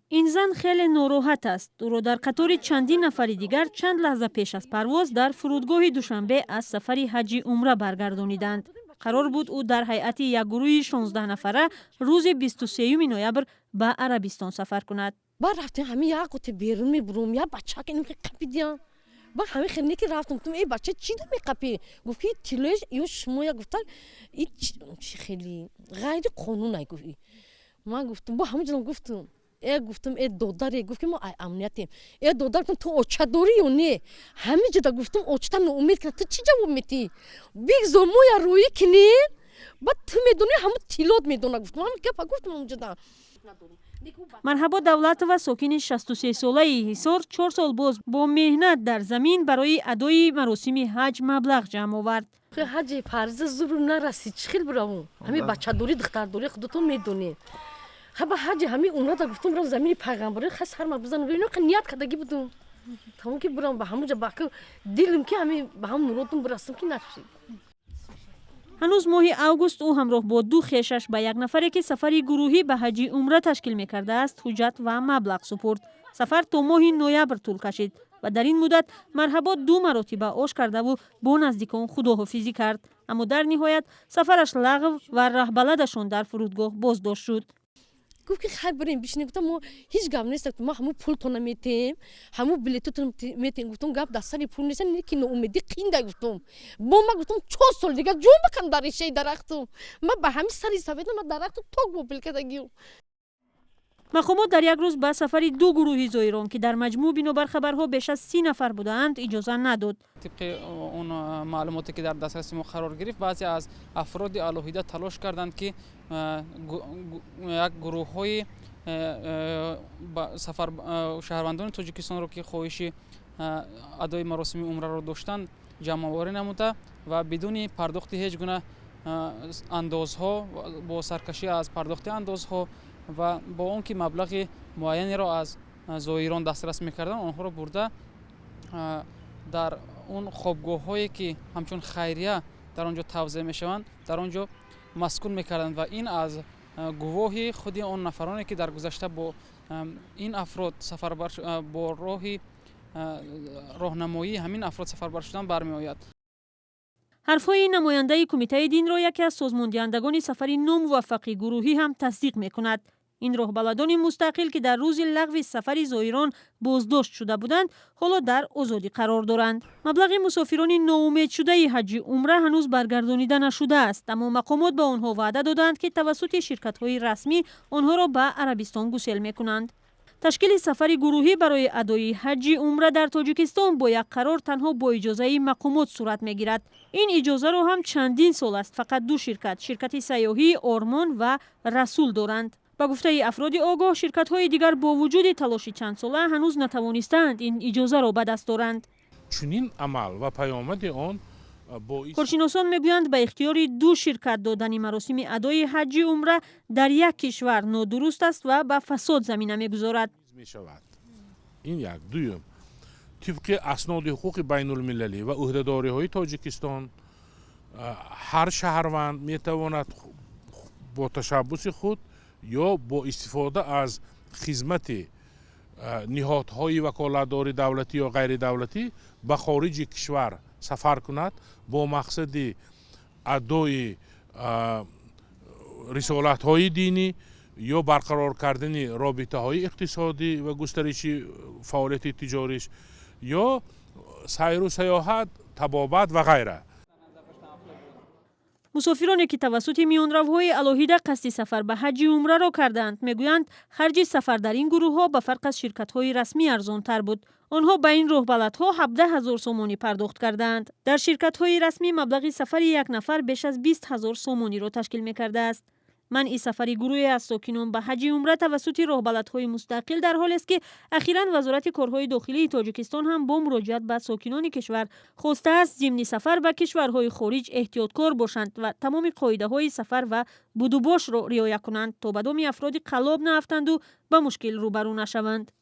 این زن خیلی ناراحت است. او را در قطار چندین نفر دیگر چند لحظه پیش از پرواز در فرودگاه دوشنبه از سفری حج عمره برگردانیدند. قرار بود او در هیئت یک گروه 16 نفره روز 23 نوامبر به عربستان سفر کند. با رفتیم همین یک قطعه بیرون میبرم یا بچه که نمیخواد قپیدیم. با همین خیلی که رفتم گفتم ای بچه چی دو میقپی؟ گفت تیلش یا شما یا گفتن این خیلی غیر قانونه گفتی. من گفتم با همین جلوم گفتم گفتم داداره گفت که ما امنیتیم. دادار کن تو اوچه داری یا نه؟ همین جدا گفتم اوچه ناامید کرد تو چی جواب میدی؟ بگذار ما یا روی کنین بعد تو میدونی همون تیلات میدونه گفتم همین که گفتم اونجا. مرحبا دولت و ساکن 63 ساله حصار 4 سال باز با مهنت در زمین برای ادای مراسم حج مبلغ جمع آورد. حج فرض ضرور نرسید چخیل برام همین بچه دوری دختر دوری خودتون میدونی. خب حج همین اونا دا گفتم برام زمین پیغمبر خاص هر مبزن وینو که نیت کردگی بودم. تمام که برام به همونجا باکو دیلم که همین به هم نوراتون برسم که نشید. هنوز ماه اوگوست او همراه با 2 خویشش به یک نفری که سفری گروهی به حج عمره تشکیل می‌کرده است حجت و مبلغ سپرد. سفر تا ماه نوامبر طول کشید و در این مدت مرحبا 2 مرتبه آش کرده و با نزدیکان خداحافظی کرد، اما در نهایت سفرش لغو و رهبلدشان در فرودگاه بازداشت شد. گفت که خیلی بریم بشینیم. گفتم ما هیچ گپ نیست، ما همون پول تو نمیتیم، همون بلیطتون میتیم. گفتم گپ دستاری پول نیست، نیکی ناامیدی قینده. گفتم با ما گفتم 4 سال دیگه جون بکن در ریشه درختم. ما به همین سری سویدم ما درخت تو گوبل کردگی. مقامات در یک روز به سفر 2 گروهی زایران که در مجموع بنابر خبرها بیش از 30 نفر بودند اجازه نداد. طبق اون معلوماتی که در دسترس ما قرار گرفت بعضی از افراد علاهیده تلاش کردند که یک گروه‌های سفر شهروندان تاجیکستان را که خواهش ادای مراسم عمره را داشتند جمع آوری نموده و بدون پرداخت هیچ گونه اندازها با سرکشی از پرداخت اندازها و با اون که مبلغ معینی را از زائران دسترس می‌کردند آنها را برده در اون خوابگاه هایی که همچون خیریه در آنجا توزیع میشوند در آنجا مسکون میکردند و این از گواهی خود آن نفرانی که در گذشته با این افراد سفر با راهنمایی همین افراد سفربر شدن برمی آید. حرفهای نماینده کمیته دین را یکی از سازماندهندگان سفر ناموفق گروهی هم تصدیق میکند. این راهبلدان مستقل که در روز لغو سفر زائران بازداشت شده بودند حالا در آزادی قرار دارند. مبلغ مسافران ناامید شده حج عمره هنوز برگردانیده نشده است، اما مقامات به آنها وعده دادند که توسط شرکت‌های رسمی آنها را به عربستان گسیل می‌کنند. تشکیل سفر گروهی برای ادای حج عمره در تاجیکستان با یک قرار تنها با اجازه مقامات صورت می‌گیرد. این اجازه را هم چندین سال است فقط 2 شرکت سیاحی آرمان و رسول دارند. با گفته افراد آگاه شرکت‌های دیگر با وجود تلاش چند ساله هنوز نتوانستند این اجازه را به دست دارند. چنین عمل و پیامد آن کارشناسان میگویند به اختیار 2 شرکت دادن مراسم ادای حج عمره در یک کشور نادرست است و به فساد زمینه میگذارد. این یک دوم طبق اسناد حقوق بین المللی و عهده‌داری‌های تاجیکستان هر شهروند میتواند با تشبث خود یا با استفاده از خدمت نهادهای وکالتدار دولتی یا غیر دولتی به خارج کشور سفر کند با مقصد ادای رسالت‌های دینی یا برقرار کردن رابطه‌های اقتصادی و گسترش فعالیت تجاریش یا سیر و سیاحت، طبابت و غیره. مسافرانی که توسط میانروهای علاهیده قصد سفر به حج عمره را کردند میگویند خرج سفر در این گروه ها به فرق از شرکت های رسمی ارزان تر بود. آنها به این راهبلدها 17,000 سومانی پرداخت کردند. در شرکت های رسمی مبلغ سفر یک نفر بیش از 20,000 سومانی را تشکیل میکرده است. منع سفر گروهی از ساکنان به حج عمره توسط راهبلدهای مستقل در حالی است که اخیراً وزارت کارهای داخلی تاجیکستان هم با مراجعت به ساکنان کشور خواسته است ضمن سفر به کشورهای خارج احتیاطکار باشند و تمام قاعده‌های سفر و بود و باش را رعایت کنند تا به دام افراد قلاب نیفتند و به مشکل روبرو نشوند.